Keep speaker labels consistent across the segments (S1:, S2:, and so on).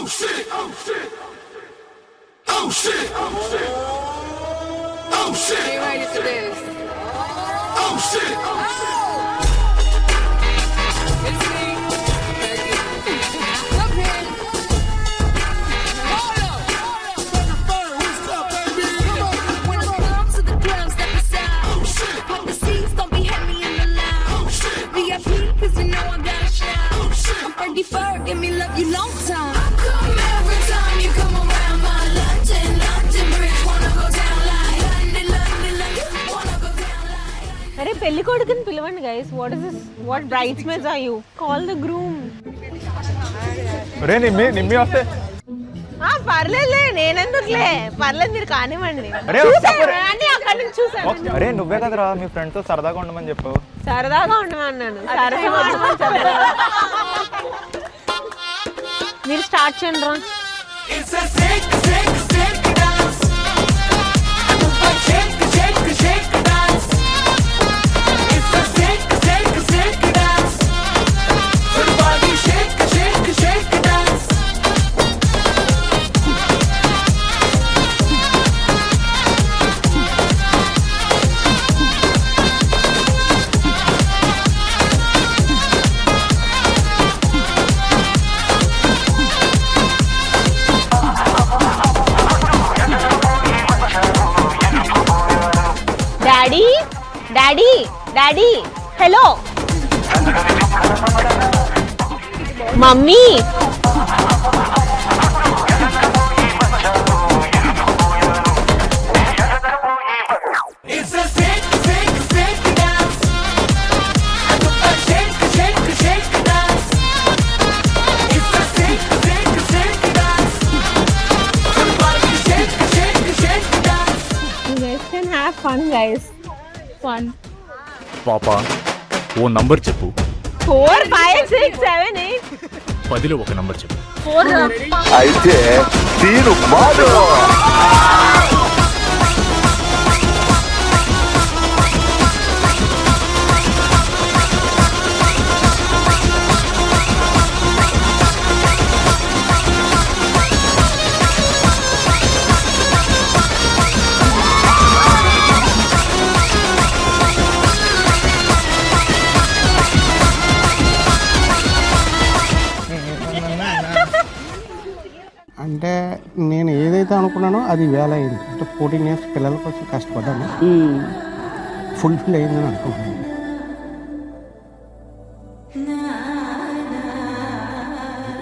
S1: Get ready for this. It's me. Up here. Hold up.
S2: When I pull up to the club, step aside. Pop the seats, don't be heavy in the lounge. VIP, cause you know I got a shout. I'm Fergie Ferg, give me love you long time. I come every time you come around my London Bridge. Wanna go down like London, wanna go down like.
S3: అరే పెళ్లి కొడుకుని పిలవండి guys. What is this? What bridesmaids are you? Call the groom.
S4: రే నిమ్మి వస్తే
S3: పర్లేదులే, నేనెందుకులే, పర్లేదు, మీరు కానివ్వండి.
S4: అరే,
S3: అన్ని అక్కడి నుంచి చూసాను.
S4: అరే నువ్వే కదరా మీ ఫ్రెండ్ తో సరదాగా ఉండమని చెప్పావు.
S3: సరదాగా ఉండమన్నాను. మీరు స్టార్ట్ చేయండి రా. Daddy hello mummy. Have fun, guys. Fun.
S5: పాపా ఓ నంబర్ చెప్పు.
S3: 4 5 6 7 8
S5: 10లో ఒక నంబర్ చెప్పు.
S3: 4.
S6: అయితే తీరు మాడు.
S7: అంటే నేను ఏదైతే అనుకున్నానో అది వేల అయింది. అంటే 14 years పిల్లల కోసం కష్టపడ్డాను, ఫుల్ఫిల్ అయిందని అనుకుంటున్నాను.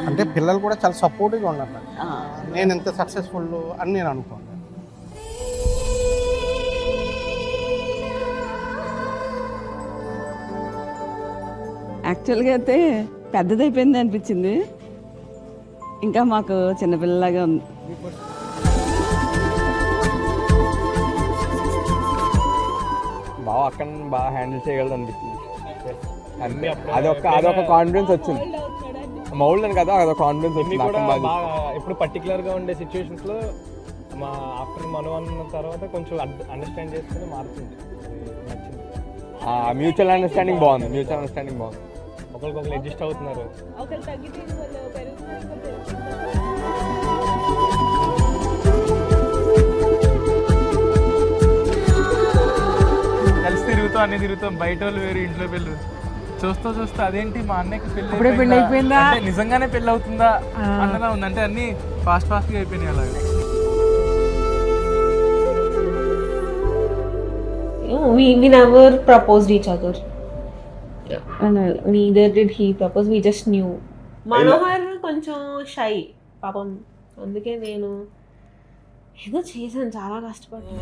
S7: అంటే పిల్లలు కూడా చాలా సపోర్టివ్గా ఉన్నారు నాకు. నేను ఎంత సక్సెస్ఫుల్ అని నేను అనుకున్నాను.
S8: యాక్చువల్గా అయితే పెద్దదైపోయింది అనిపించింది, ఇంకా మాకు చిన్నపిల్లలాగా ఉంది.
S4: బాగా అక్కడ బాగా హ్యాండిల్ చేయగలదు అనిపించింది. అన్ని అదొక కాన్ఫిడెన్స్ వచ్చింది. మౌల్డ్ అని కదా, అదొక కాన్ఫిడెన్స్ వచ్చింది. ఇప్పుడు పర్టికులర్గా ఉండే సిచ్యువేషన్స్లో మా ఆఫ్టర్ మనం అన్న తర్వాత కొంచెం అండర్స్టాండ్ చేసుకుని మారుతుంది. మ్యూచువల్ అండర్స్టాండింగ్ బాగుంది. ఒకరికొకరు అడ్జస్ట్ అవుతున్నారు. కలిసి తిరుగుతాం, అన్ని తిరుగుతాం. బయట వాళ్ళు వేరు, ఇంట్లో పెళ్ళి చూస్తా అదేంటి మా అన్నయ్యకి పెళ్ళి అయిపోయిందా, నిజంగానే పెళ్ళి అవుతుందా అన్నలా ఉంది. అంటే అన్ని ఫాస్ట్గా అయిపోయినాయి అలాగే.
S3: We never proposed each other. Neither did he propose. We just knew. Manohar కొంచెం షై పాపం, అందుకే నేను ఏదో చేశాను, చాలా కష్టపడ్డాను.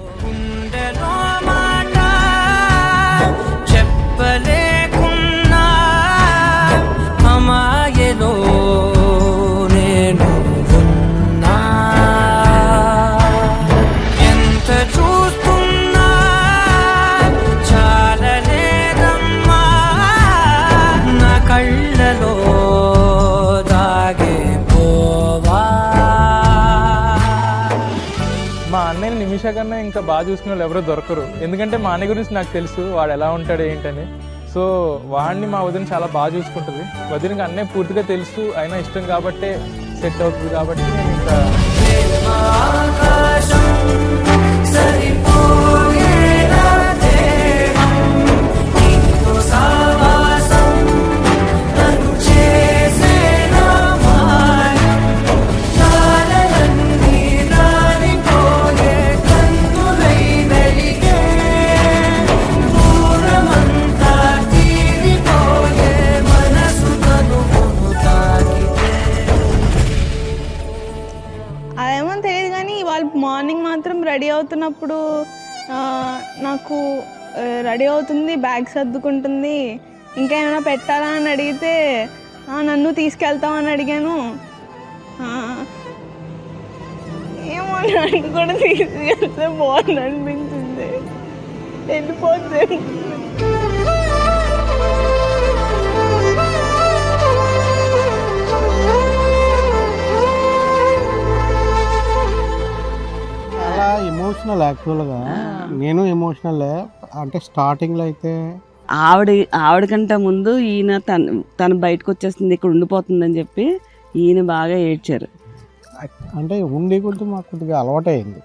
S3: చెప్పలేకున్నా అమాయలో నేను ఉన్నా, ఎంత చూస్తున్నా చాలలేదమ్మా నా కళ్ళలో దాగే పోవా.
S4: మా అన్నయ్య నిమిష కన్నా ఇంకా బాగా చూసుకునే వాళ్ళు ఎవరో దొరకరు. ఎందుకంటే మా అన్నయ్య గురించి నాకు తెలుసు, వాడు ఎలా ఉంటాడు ఏంటని. సో వాడిని మా వదిన చాలా బాగా చూసుకుంటుంది. వదినకి అన్నయ్య పూర్తిగా తెలుసు, అయినా ఇష్టం కాబట్టే సెట్ అవుతుంది కాబట్టి నేను ఇంకా
S9: అదేమో తెలియదు కానీ వాళ్ళు మార్నింగ్ మాత్రం రెడీ అవుతున్నప్పుడు నాకు రెడీ అవుతుంది, బ్యాగ్ సర్దుకుంటుంది, ఇంకా ఏమైనా పెట్టాలా అని అడిగితే నన్ను తీసుకెళ్తామని అడిగాను. ఏమో నన్ను కూడా తీసుకెళ్తే బాగుంది అనిపించింది, వెళ్ళిపోతే.
S7: చాలా ఎమోషనల్ యాక్చువల్గా. నేను ఎమోషనల్ అంటే స్టార్టింగ్లో అయితే
S8: ఆవిడకంటే ముందు ఈయన తను బయటకు వచ్చేస్తుంది, ఇక్కడ ఉండిపోతుందని చెప్పి ఈయన బాగా ఏడ్చారు.
S7: అంటే ఉండి కొద్ది మాకు కొద్దిగా అలవాటు అయింది.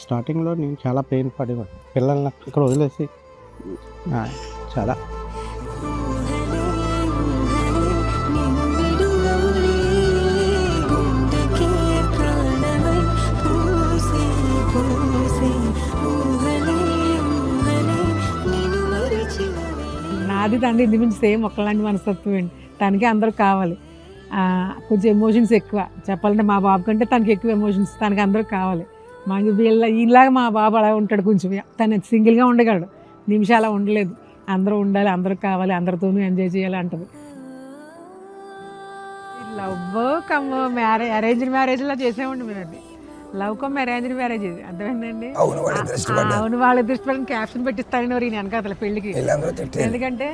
S7: స్టార్టింగ్లో నేను చాలా పెయిన్ పడేవాడు, పిల్లల్ని ఇక్కడ వదిలేసి చాలా.
S10: నాది తండ్రి ఇంటి నుంచి సేమ్ ఒకలాంటి మనస్తత్వం అండి. తనకి అందరూ కావాలి, కొంచెం ఎమోషన్స్ ఎక్కువ. చెప్పాలంటే మా బాబు కంటే తనకి ఎక్కువ ఎమోషన్స్, తనకి అందరూ కావాలి. మాకు ఈలాగా మా బాబు అలా ఉంటాడు, కొంచెం తను సింగిల్గా ఉండగలడు, నిమిషాలు ఉండలేదు. అందరూ ఉండాలి, అందరూ కావాలి, అందరితోనూ ఎంజాయ్ చేయాలి అంటది. లవ్ కమ్ మ్యారేజ్, అరేంజ్డ్ మ్యారేజ్లా చేసేవాడి మీరండి. లవ్ కమ్ అరేంజ్డ్ మ్యారేజ్ ఇది, అర్థమైందండి? అవును, వాళ్ళు దృష్టి క్యాప్షన్ పెట్టిస్తారని మరి వెనకాల పెళ్లికి. ఎందుకంటే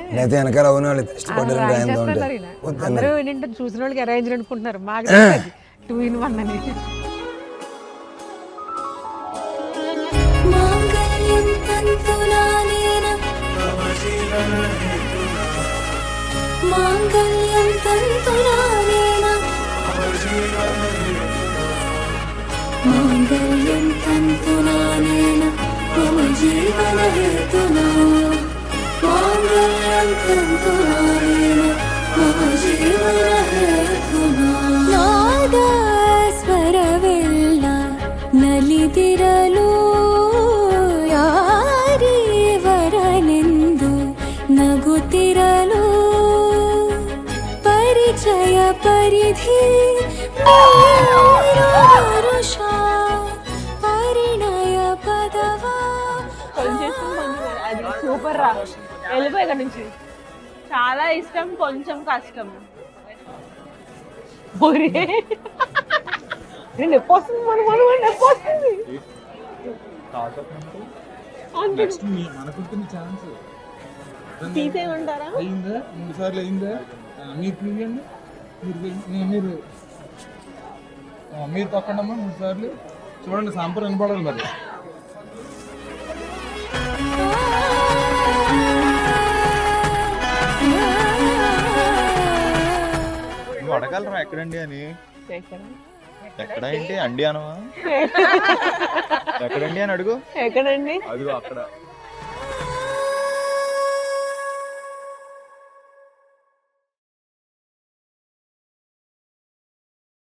S10: అందరూ ఏంటంటే చూసిన వాళ్ళకి అరేంజ్ అనుకుంటున్నారు, మాకు 2 in 1 అని.
S2: మాంగళ్యం తంతునానేన మమ జీవన హేతునా, మాంగళ్యం తంతునానేన మమ జీవన హేతునా. నాదస్వరవెల్ల నలిదిరలు ಯಾರಿ ವರನೆಂದು ನಗುತ್ತಿರಲು ಪರಿಚಯ ಪರಿಧಿ పరిణయ పదవ.
S3: అది సూపర్ రా, వెళ్ళిపోయి ఇక్కడ నుంచి. చాలా ఇష్టం, కొంచెం కష్టం. నొప్పి వస్తుంది, నొప్పి వస్తుంది. తీసేయమంటారా?
S4: అయిందా 3 సార్లు అయిందా? మీరు తొక్కండమ్మా 3 సార్లు. చూడండి సాంపర్ వినపడాలి మరి. నువ్వు అడగలరా ఎక్కడండి అని? ఎక్కడ ఏంటి అండి అనవా? ఎక్కడండి అని అడుగు.
S3: ఎక్కడండి?
S4: అదిగో అక్కడ.